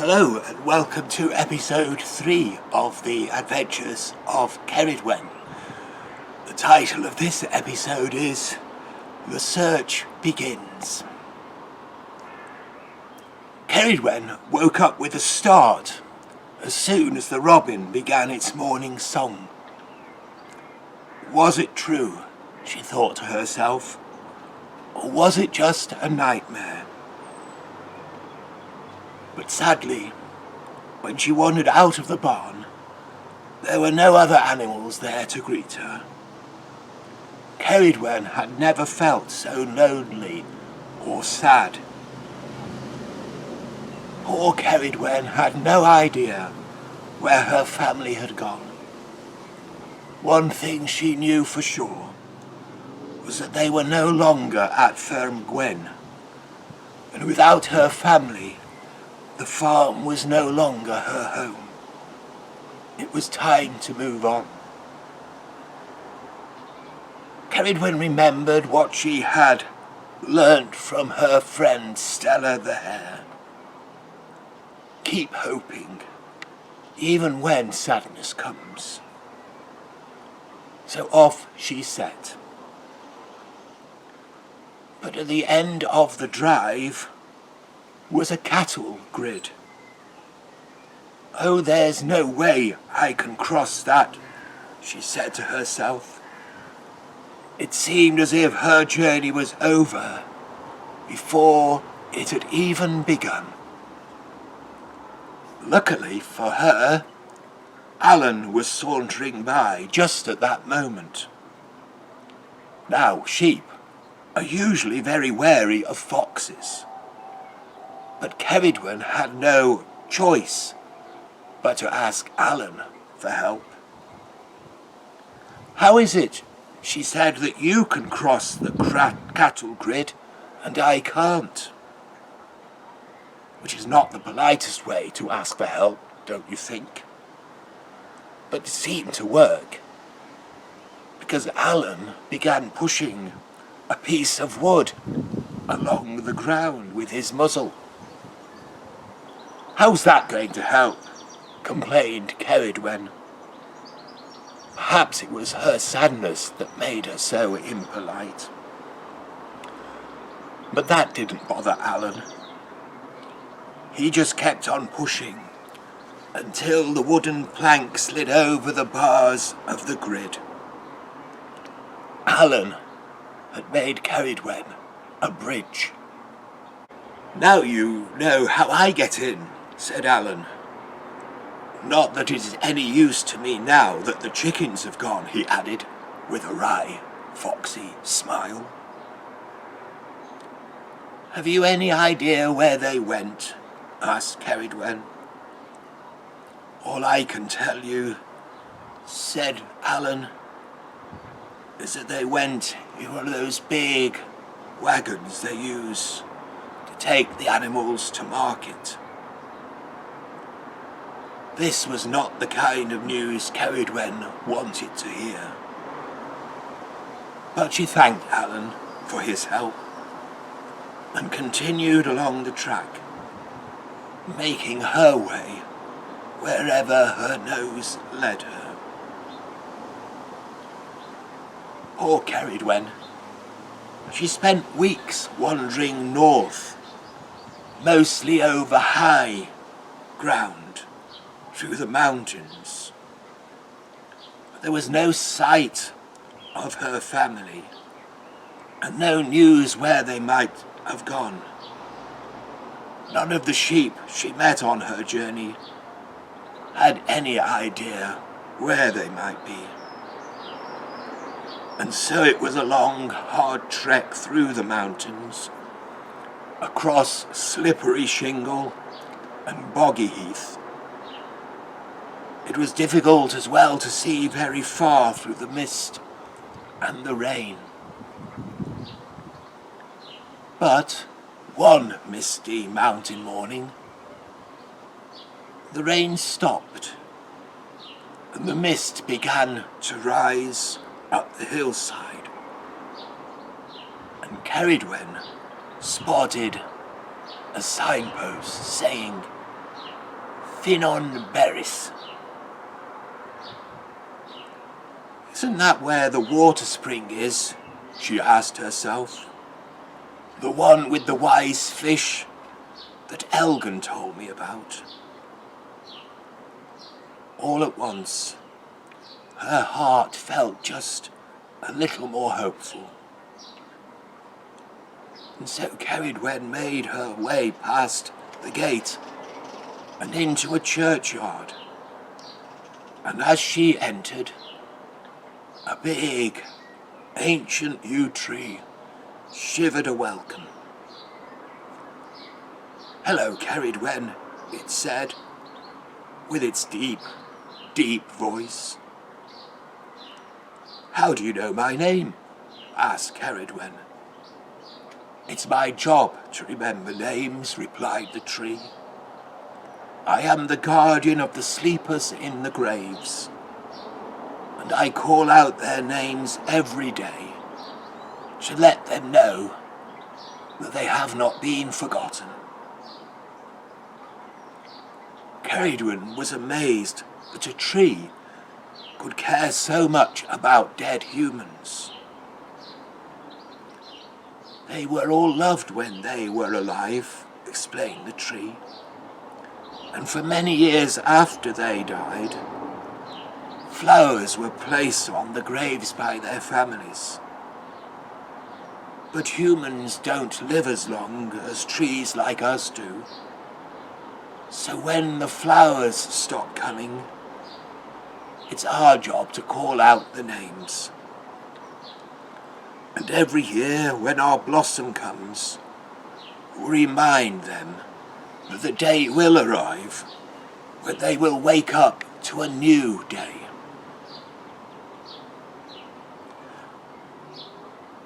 Hello and welcome to episode 3 of the adventures of Ceridwen. The title of this episode is The Search Begins. Ceridwen woke up with a start as soon as the robin began its morning song. Was it true, she thought to herself, or was it just a nightmare? But sadly, when she wandered out of the barn, there were no other animals there to greet her. Ceridwen had never felt so lonely or sad. Poor Ceridwen had no idea where her family had gone. One thing she knew for sure was that they were no longer at Ferm Gwen, and without her family, the farm was no longer her home. It was time to move on. Ceridwen remembered what she had learnt from her friend Stella the hare. Keep hoping, even when sadness comes. So off she set. But at the end of the drive was a cattle grid. "Oh, there's no way I can cross that," she said to herself. It seemed as if her journey was over before it had even begun. Luckily for her, Alan was sauntering by just at that moment. Now, sheep are usually very wary of foxes, but Ceridwen had no choice but to ask Alan for help. "How is it," she said, "that you can cross the cattle grid and I can't?" Which is not the politest way to ask for help, don't you think? But it seemed to work, because Alan began pushing a piece of wood along the ground with his muzzle. "How's that going to help?" complained Ceridwen. Perhaps it was her sadness that made her so impolite. But that didn't bother Alan. He just kept on pushing until the wooden plank slid over the bars of the grid. Alan had made Ceridwen a bridge. "Now you know how I get in," said Alan. "Not that it is any use to me now that the chickens have gone," he added, with a wry, foxy smile. "Have you any idea where they went?" asked Ceridwen. "All I can tell you," said Alan, "is that they went in one of those big wagons they use to take the animals to market." This was not the kind of news Ceridwen wanted to hear. But she thanked Alan for his help and continued along the track, making her way wherever her nose led her. Poor Ceridwen. She spent weeks wandering north, mostly over high ground, through the mountains. But there was no sight of her family, and no news where they might have gone. None of the sheep she met on her journey had any idea where they might be. And so it was a long, hard trek through the mountains, across slippery shingle and boggy heath. It was difficult as well to see very far through the mist and the rain. But one misty mountain morning, the rain stopped and the mist began to rise up the hillside, and Ceridwen spotted a signpost saying Finon Berris. Isn't that where the water spring is? She asked herself. The one with the wise fish that Elgin told me about. All at once, her heart felt just a little more hopeful. And so Ceridwen made her way past the gate and into a churchyard. And as she entered, a big, ancient yew tree shivered a welcome. "Hello, Ceridwen," it said, with its deep, deep voice. "How do you know my name?" asked Ceridwen. "It's my job to remember names," replied the tree. "I am the guardian of the sleepers in the graves, and I call out their names every day to let them know that they have not been forgotten." Ceridwen was amazed that a tree could care so much about dead humans. "They were all loved when they were alive," explained the tree. "And for many years after they died, flowers were placed on the graves by their families. But humans don't live as long as trees like us do. So when the flowers stop coming, it's our job to call out the names. And every year when our blossom comes, we remind them that the day will arrive when they will wake up to a new day."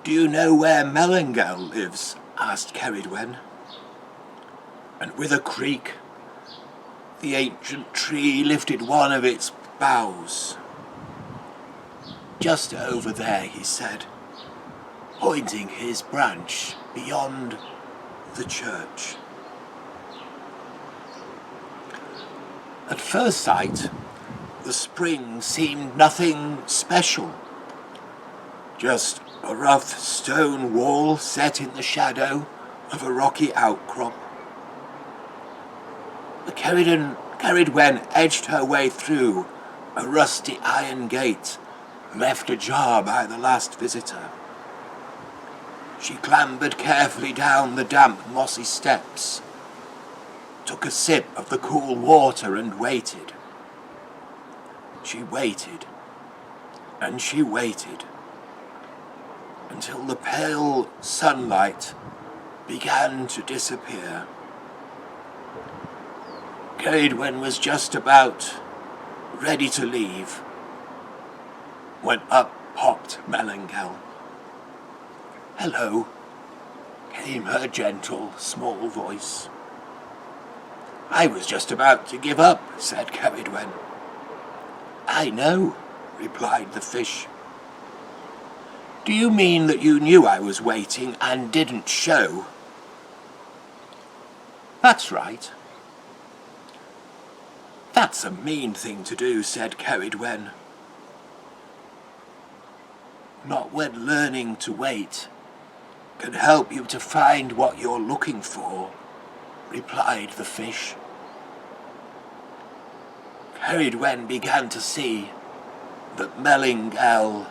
"Do you know where Melangel lives?" asked Ceridwen. And with a creak, the ancient tree lifted one of its boughs. "Just over there," he said, pointing his branch beyond the church. At first sight, the spring seemed nothing special. Just a rough stone wall set in the shadow of a rocky outcrop. But Ceridwen edged her way through a rusty iron gate left ajar by the last visitor. She clambered carefully down the damp, mossy steps, took a sip of the cool water and waited. She waited, and she waited, until the pale sunlight began to disappear. Ceridwen was just about ready to leave when up popped Melangel. "Hello," came her gentle, small voice. "I was just about to give up," said Ceridwen. "I know," replied the fish. "Do you mean that you knew I was waiting and didn't show?" "That's right." "That's a mean thing to do," said Ceridwen. "Not when learning to wait can help you to find what you're looking for," replied the fish. Ceridwen began to see that Melangel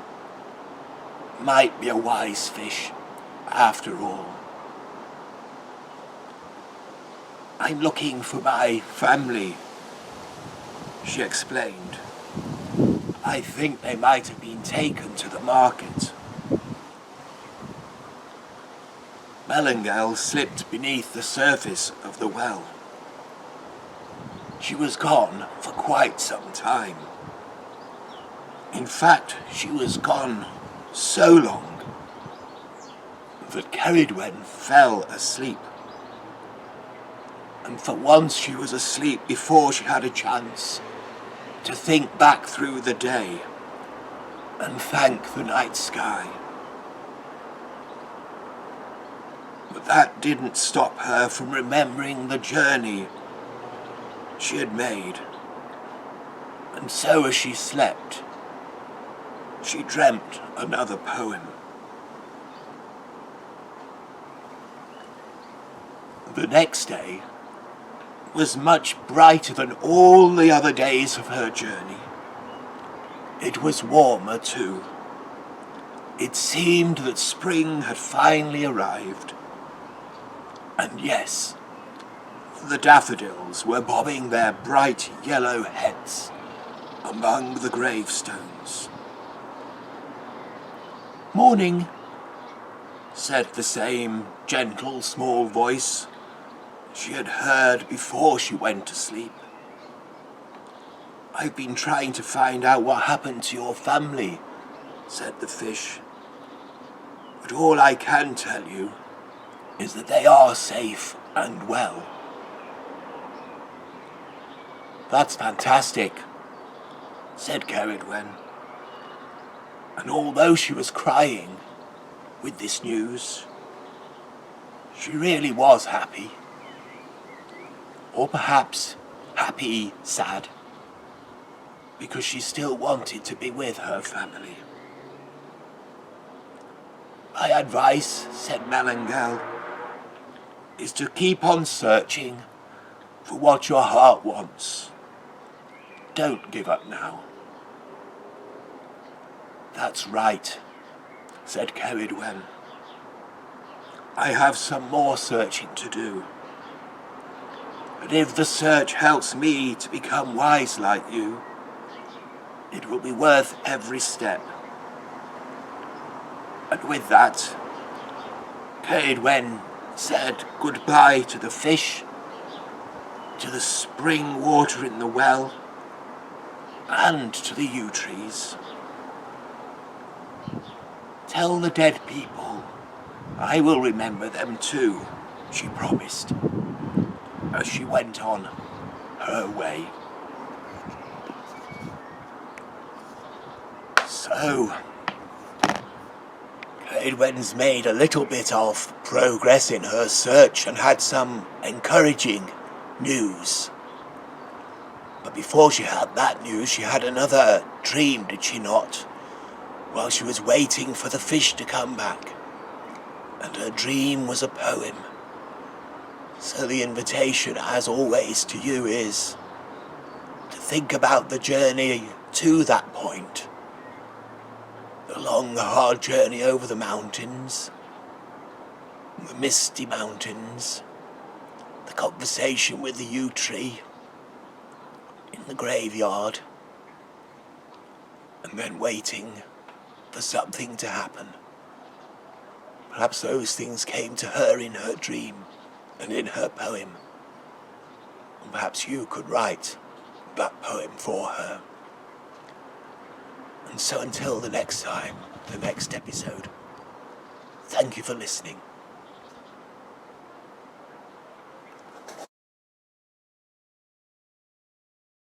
might be a wise fish after all. "I'm looking for my family," she explained. "I think they might have been taken to the market." Melangel slipped beneath the surface of the well. She was gone for quite some time. In fact, she was gone so long that Ceridwen fell asleep. And for once she was asleep before she had a chance to think back through the day and thank the night sky. But that didn't stop her from remembering the journey she had made. And so as she slept, she dreamt another poem. The next day was much brighter than all the other days of her journey. It was warmer too. It seemed that spring had finally arrived. And yes, the daffodils were bobbing their bright yellow heads among the gravestones. "Morning," said the same gentle small voice she had heard before she went to sleep. "I've been trying to find out what happened to your family," said the fish. "But all I can tell you is that they are safe and well." "That's fantastic," said Ceridwen. And although she was crying with this news, she really was happy. Or perhaps happy, sad, because she still wanted to be with her family. "My advice," said Melangel, "is to keep on searching for what your heart wants. Don't give up now." "That's right," said Ceridwen. "I have some more searching to do. But if the search helps me to become wise like you, it will be worth every step." And with that, Ceridwen said goodbye to the fish, to the spring water in the well, and to the yew trees. "Tell the dead people I will remember them too," she promised, as she went on her way. So, Ceridwen's made a little bit of progress in her search and had some encouraging news. But before she had that news, she had another dream, did she not? While she was waiting for the fish to come back. And her dream was a poem. So the invitation, as always, to you is to think about the journey to that point. The long, hard journey over the mountains, the misty mountains, the conversation with the yew tree, in the graveyard, and then waiting for something to happen. Perhaps those things came to her in her dream and in her poem. And perhaps you could write that poem for her. And so until the next time, the next episode, thank you for listening.